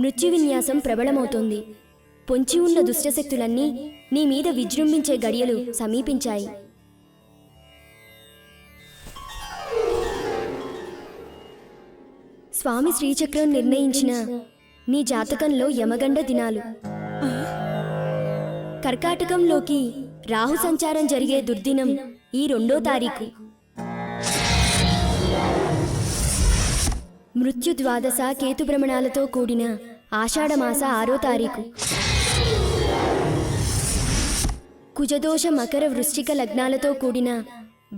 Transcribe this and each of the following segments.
మృత్యు విన్యాసం ప్రబలమవుతోంది. పొంచి ఉన్న దుష్టశక్తులన్నీ నీ మీద విజృంభించే గడియలు సమీపించాయి. స్వామి శ్రీచక్రం నిర్ణయించిన నీ జాతకంలో యమగండ దినాలు. కర్కాటకంలోకి రాహు సంచారం జరిగే దుర్దినం ఈ 2వ తారీఖు. మృత్యు ద్వాదశ కేతుభ్రమణాలతో కూడిన ఆషాఢమాస 6వ తారీఖు. కుజదోష మకర వృశ్చిక లగ్నాలతో కూడిన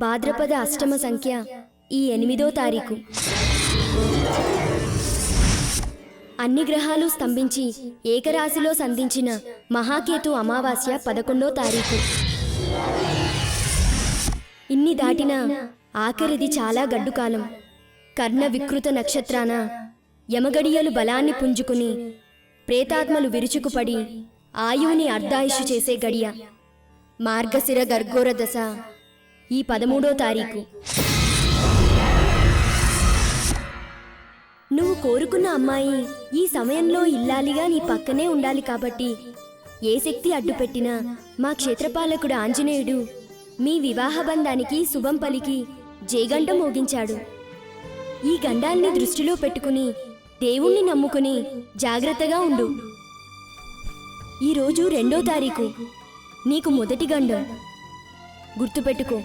భాద్రపద అష్టమ సంఖ్య ఈ 8వ తారీఖు. అన్ని గ్రహాలు స్తంభించి ఏకరాశిలో సంధించిన మహాకేతు అమావాస్య 11వ తారీఖు. ఇన్ని దాటినా ఆఖరిది చాలా గడ్డుకాలం. కర్ణ వికృత నక్షత్రాన యమగడియలు బలాన్ని పుంజుకుని ప్రేతాత్మలు విరుచుకుపడి ఆయువుని అర్ధాయుషు చేసే గడియ మార్గశిర గర్గోర దశ ఈ 13వ తారీఖు. నువ్వు కోరుకున్న అమ్మాయి ఈ సమయంలో ఇల్లాలిగా నీ పక్కనే ఉండాలి. కాబట్టి ఏ శక్తి అడ్డుపెట్టినా మా క్షేత్రపాలకుడు ఆంజనేయుడు మీ వివాహ బంధానికి శుభం పలికి జేగంట మోగించాడు. ఈ గండాల్ని దృష్టిలో పెట్టుకుని దేవుణ్ణి నమ్ముకుని జాగ్రత్తగా ఉండు. ఈరోజు 2వ తారీఖు, నీకు మొదటి గండం. గుర్తుపెట్టుకో.